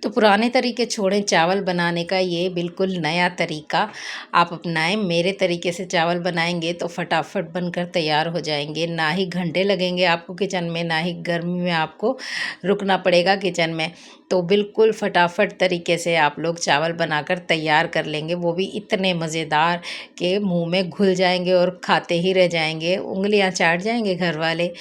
तो पुराने तरीके छोड़ें, चावल बनाने का ये बिल्कुल नया तरीका आप अपनाएं। मेरे तरीके से चावल बनाएंगे तो फटाफट बनकर तैयार हो जाएंगे। ना ही घंटे लगेंगे आपको किचन में, ना ही गर्मी में आपको रुकना पड़ेगा किचन में। तो बिल्कुल फटाफट तरीके से आप लोग चावल बनाकर तैयार कर लेंगे, वो भी इतने मज़ेदार कि मुंह में घुल जाएंगे और खाते ही रह जाएंगे, उंगलियां चाट जाएंगे घर वाले।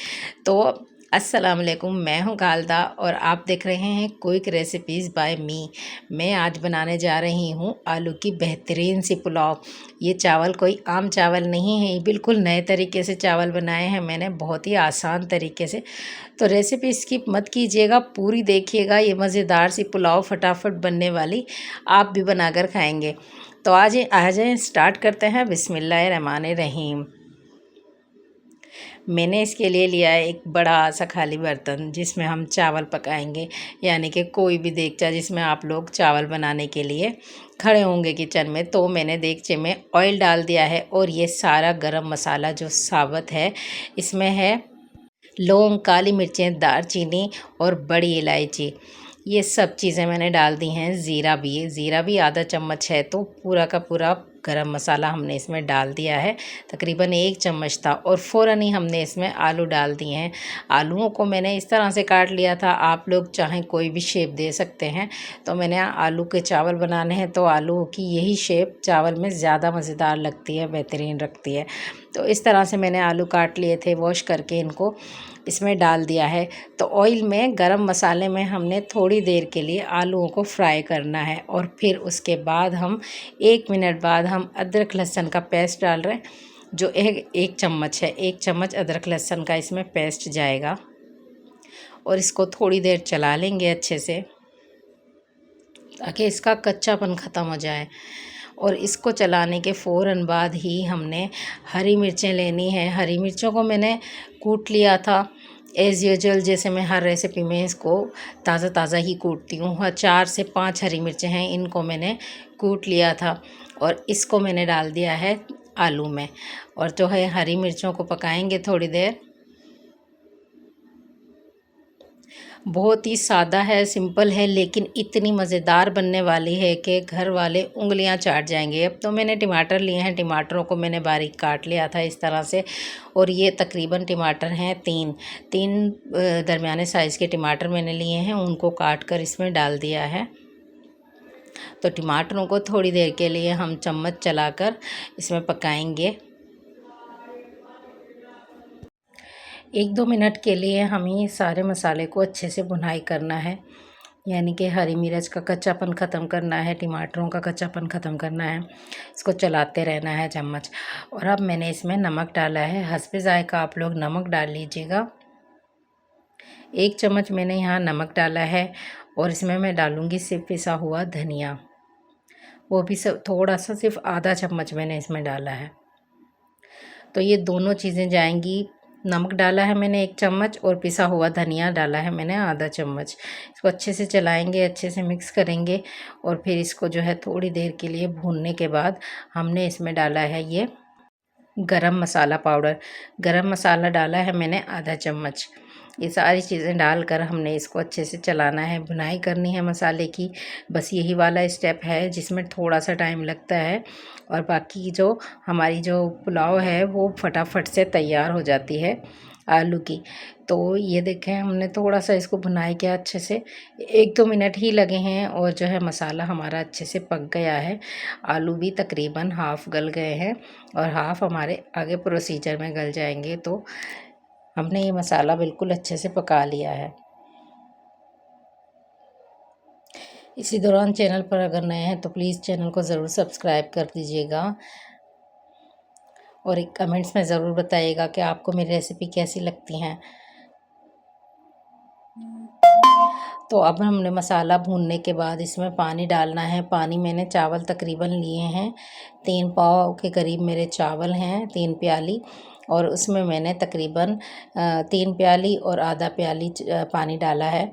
तो अस्सलाम वालेकुम, मैं हूं गालदा और आप देख रहे हैं क्विक रेसिपीज़ बाय मी। मैं आज बनाने जा रही हूं आलू की बेहतरीन सी पुलाव। ये चावल कोई आम चावल नहीं है, ये बिल्कुल नए तरीके से चावल बनाए हैं मैंने, बहुत ही आसान तरीके से। तो रेसिपी स्किप मत कीजिएगा, पूरी देखिएगा। ये मज़ेदार सी पुलाव फटाफट बनने वाली, आप भी बनाकर खाएंगे। तो आज आ जाएँ, स्टार्ट करते हैं। बिस्मिल्लाहिर्रहमानिर्रहीम। मैंने इसके लिए लिया है एक बड़ा सा खाली बर्तन जिसमें हम चावल पकाएंगे, यानी कि कोई भी देगचा जिसमें आप लोग चावल बनाने के लिए खड़े होंगे किचन में। तो मैंने देगचे में ऑयल डाल दिया है और ये सारा गरम मसाला जो साबुत है इसमें है लौंग, काली मिर्चें, दालचीनी और बड़ी इलायची, ये सब चीज़ें मैंने डाल दी हैं। ज़ीरा भी आधा चम्मच है। तो पूरा का पूरा गरम मसाला हमने इसमें डाल दिया है, तकरीबन 1 चम्मच था। और फ़ौरन ही हमने इसमें आलू डाल दिए हैं। आलूओं को मैंने इस तरह से काट लिया था, आप लोग चाहें कोई भी शेप दे सकते हैं। तो मैंने आलू के चावल बनाने हैं तो आलू की यही शेप चावल में ज़्यादा मज़ेदार लगती है, बेहतरीन रखती है। तो इस तरह से मैंने आलू काट लिए थे, वॉश करके इनको इसमें डाल दिया है। तो ऑयल में गरम मसाले में हमने थोड़ी देर के लिए आलूओं को फ्राई करना है और फिर उसके बाद हम 1 मिनट बाद हम अदरक लहसुन का पेस्ट डाल रहे हैं, जो एक चम्मच है। 1 चम्मच अदरक लहसुन का इसमें पेस्ट जाएगा और इसको थोड़ी देर चला लेंगे अच्छे से ताकि इसका कच्चापन ख़त्म हो जाए। और इसको चलाने के फ़ौरन बाद ही हमने हरी मिर्चें लेनी है। हरी मिर्चों को मैंने कूट लिया था एज़ यूजुअल, जैसे मैं हर रेसिपी में इसको ताज़ा ही कूटती हूँ। 4 से 5 हरी मिर्चें हैं, इनको मैंने कूट लिया था और इसको मैंने डाल दिया है आलू में। और जो है हरी मिर्चों को पकाएंगे थोड़ी देर। बहुत ही सादा है, सिंपल है, लेकिन इतनी मज़ेदार बनने वाली है कि घर वाले उंगलियां चाट जाएंगे। अब तो मैंने टमाटर लिए हैं, टमाटरों को मैंने बारीक काट लिया था इस तरह से। और ये तकरीबन टमाटर हैं तीन दरमियाने साइज़ के टमाटर मैंने लिए हैं, उनको काट कर इसमें डाल दिया है। तो टमाटरों को थोड़ी देर के लिए हम चम्मच चलाकर इसमें पकाएंगे। 1-2 मिनट के लिए हमें सारे मसाले को अच्छे से भुनाई करना है, यानी कि हरी मिर्च का कच्चापन ख़त्म करना है, टमाटरों का कच्चापन ख़त्म करना है। इसको चलाते रहना है चम्मच। और अब मैंने इसमें नमक डाला है, हस्बे ज़ायक़ा आप लोग नमक डाल लीजिएगा। 1 चम्मच मैंने यहाँ नमक डाला है और इसमें मैं डालूँगी सिर्फ पिसा हुआ धनिया, वो भी सब थोड़ा सा, सिर्फ आधा चम्मच मैंने इसमें डाला है। तो ये दोनों चीज़ें जाएंगी। नमक डाला है मैंने 1 चम्मच और पिसा हुआ धनिया डाला है मैंने आधा चम्मच। इसको अच्छे से चलाएंगे, अच्छे से मिक्स करेंगे और फिर इसको जो है थोड़ी देर के लिए भूनने के बाद हमने इसमें डाला है ये गरम मसाला पाउडर। गरम मसाला डाला है मैंने आधा चम्मच। ये सारी चीज़ें डालकर हमने इसको अच्छे से चलाना है, भुनाई करनी है मसाले की। बस यही वाला स्टेप है जिसमें थोड़ा सा टाइम लगता है और बाकी जो हमारी जो पुलाव है वो फटाफट से तैयार हो जाती है आलू की। तो ये देखें, हमने थोड़ा सा इसको भुनाई किया अच्छे से, 1-2 मिनट ही लगे हैं और जो है मसाला हमारा अच्छे से पक गया है। आलू भी तकरीबन हाफ़ गल गए हैं और हाफ़ हमारे आगे प्रोसीजर में गल जाएंगे। तो हमने ये मसाला बिल्कुल अच्छे से पका लिया है। इसी दौरान चैनल पर अगर नए हैं तो प्लीज़ चैनल को ज़रूर सब्सक्राइब कर दीजिएगा और एक कमेंट्स में ज़रूर बताइएगा कि आपको मेरी रेसिपी कैसी लगती हैं। तो अब हमने मसाला भूनने के बाद इसमें पानी डालना है। पानी मैंने चावल तकरीबन लिए हैं, 3 पाव के करीब मेरे चावल हैं, 3 प्याली। और उसमें मैंने तकरीबन 3 प्याली और आधा प्याली पानी डाला है।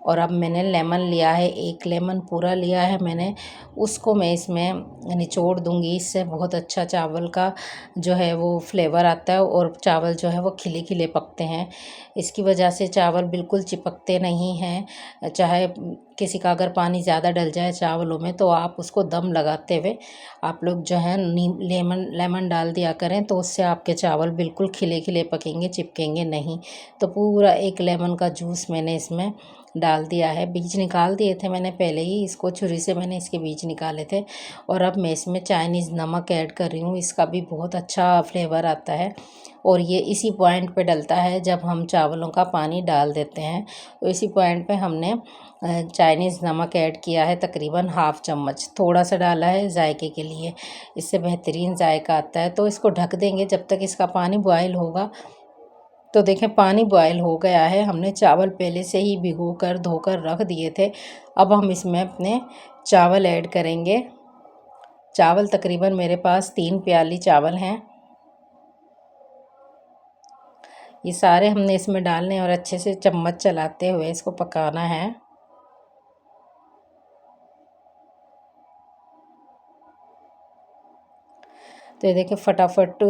और अब मैंने लेमन लिया है, 1 लेमन पूरा लिया है मैंने, उसको मैं इसमें निचोड़ दूँगी। इससे बहुत अच्छा चावल का जो है वो फ्लेवर आता है और चावल जो है वो खिले-खिले पकते हैं। इसकी वजह से चावल बिल्कुल चिपकते नहीं हैं। चाहे किसी का अगर पानी ज़्यादा डल जाए चावलों में तो आप उसको दम लगाते हुए आप लोग जो है लेमन डाल दिया करें, तो उससे आपके चावल बिल्कुल खिले-खिले पकेंगे, चिपकेंगे नहीं। तो पूरा 1 लेमन का जूस मैंने इसमें डाल दिया है। बीज निकाल दिए थे मैंने पहले ही, इसको छुरी से मैंने इसके बीज निकाले थे। और अब मैं इसमें चाइनीज़ नमक ऐड कर रही हूँ, इसका भी बहुत अच्छा फ्लेवर आता है। और ये इसी पॉइंट पे डलता है जब हम चावलों का पानी डाल देते हैं। तो इसी पॉइंट पे हमने चाइनीज़ नमक ऐड किया है, तकरीबन ½ चम्मच, थोड़ा सा डाला है जायके के लिए, इससे बेहतरीन जायका आता है। तो इसको ढक देंगे जब तक इसका पानी बॉयल होगा। तो देखें पानी बॉयल हो गया है, हमने चावल पहले से ही भिगोकर धोकर रख दिए थे। अब हम इसमें अपने चावल ऐड करेंगे। चावल तकरीबन मेरे पास 3 प्याली चावल हैं। ये सारे हमने इसमें डालने और अच्छे से चम्मच चलाते हुए इसको पकाना है। तो ये देखिए फटाफट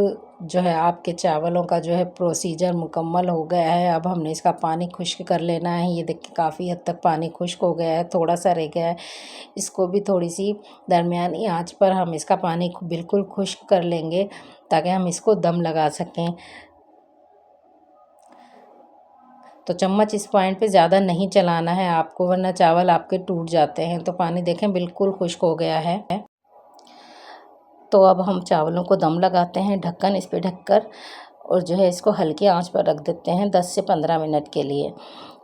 जो है आपके चावलों का जो है प्रोसीजर मुकम्मल हो गया है। अब हमने इसका पानी खुश्क कर लेना है। ये देखिए काफ़ी हद तक पानी खुश्क हो गया है, थोड़ा सा रह गया है। इसको भी थोड़ी सी दरमियानी आंच पर हम इसका पानी बिल्कुल खुश्क कर लेंगे ताकि हम इसको दम लगा सकें। तो चम्मच इस पॉइंट पे ज़्यादा नहीं चलाना है आपको, वरना चावल आपके टूट जाते हैं। तो पानी देखें बिल्कुल खुश्क हो गया है। तो अब हम चावलों को दम लगाते हैं, ढक्कन इस पे ढककर, और जो है इसको हल्की आंच पर रख देते हैं 10 से 15 मिनट के लिए।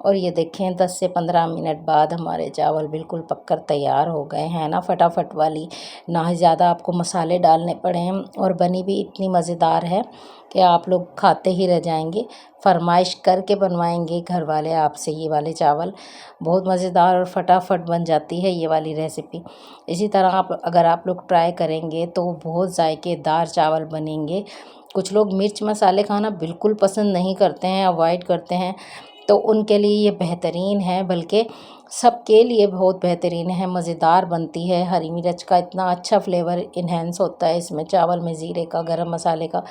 और ये देखें 10 से 15 मिनट बाद हमारे चावल बिल्कुल पककर तैयार हो गए हैं ना, फटाफट वाली, ना ही ज़्यादा आपको मसाले डालने पड़े हैं, और बनी भी इतनी मज़ेदार है कि आप लोग खाते ही रह जाएंगे। फरमाइश करके बनवाएंगे घर वाले आपसे ये वाले चावल, बहुत मज़ेदार और फटाफट बन जाती है ये वाली रेसिपी। इसी तरह आप अगर आप लोग ट्राई करेंगे तो बहुत जायकेदार चावल बनेंगे। कुछ लोग मिर्च मसाले खाना बिल्कुल पसंद नहीं करते हैं, अवॉइड करते हैं, तो उनके लिए ये बेहतरीन है, बल्कि सबके लिए बहुत बेहतरीन है, मज़ेदार बनती है। हरी मिर्च का इतना अच्छा फ्लेवर इन्हेंस होता है इसमें, चावल में ज़ीरे का, गरम मसाले का।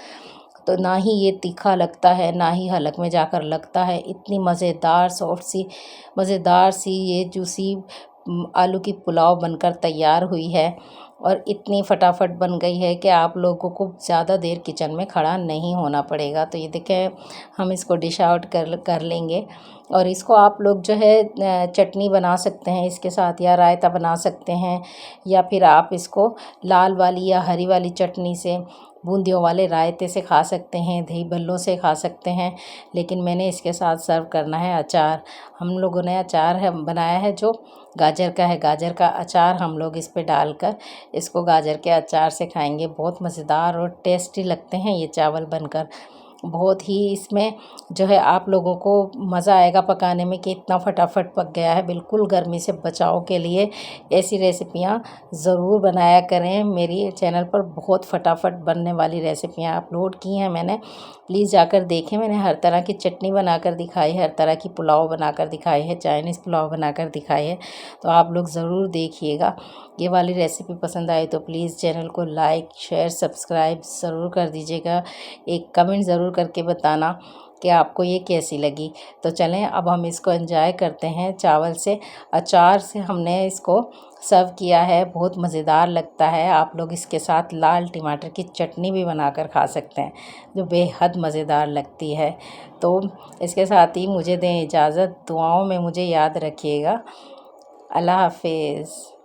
तो ना ही ये तीखा लगता है, ना ही हलक में जाकर लगता है। इतनी मज़ेदार सॉफ्ट सी, मज़ेदार सी ये जूसी आलू की पुलाव बनकर तैयार हुई है, और इतनी फटाफट बन गई है कि आप लोगों को ज़्यादा देर किचन में खड़ा नहीं होना पड़ेगा। तो ये देखें हम इसको डिश आउट कर लेंगे। और इसको आप लोग जो है चटनी बना सकते हैं इसके साथ, या रायता बना सकते हैं, या फिर आप इसको लाल वाली या हरी वाली चटनी से, बूंदियों वाले रायते से खा सकते हैं, दही भल्लों से खा सकते हैं। लेकिन मैंने इसके साथ सर्व करना है अचार। हम लोगों ने अचार है बनाया है जो गाजर का है, गाजर का अचार हम लोग इस पे डालकर इसको गाजर के अचार से खाएंगे। बहुत मज़ेदार और टेस्टी लगते हैं ये चावल बनकर। बहुत ही इसमें जो है आप लोगों को मज़ा आएगा पकाने में कि इतना फटाफट पक गया है। बिल्कुल गर्मी से बचाव के लिए ऐसी रेसिपियाँ ज़रूर बनाया करें। मेरी चैनल पर बहुत फटाफट बनने वाली रेसिपियाँ अपलोड की हैं मैंने, प्लीज़ जाकर देखें। मैंने हर तरह की चटनी बनाकर दिखाई है, हर तरह की पुलाव बनाकर दिखाई है, चाइनीज़ पुलाव बनाकर दिखाई है। तो आप लोग ज़रूर देखिएगा। ये वाली रेसिपी पसंद आई तो प्लीज़ चैनल को लाइक, शेयर, सब्सक्राइब ज़रूर कर दीजिएगा। एक कमेंट ज़रूर करके बताना कि आपको ये कैसी लगी। तो चलें अब हम इसको एंजॉय करते हैं चावल से। अचार से हमने इसको सर्व किया है, बहुत मज़ेदार लगता है। आप लोग इसके साथ लाल टमाटर की चटनी भी बनाकर खा सकते हैं जो बेहद मज़ेदार लगती है। तो इसके साथ ही मुझे दें इजाज़त, दुआओं में मुझे याद रखिएगा। अल्लाह हाफिज़।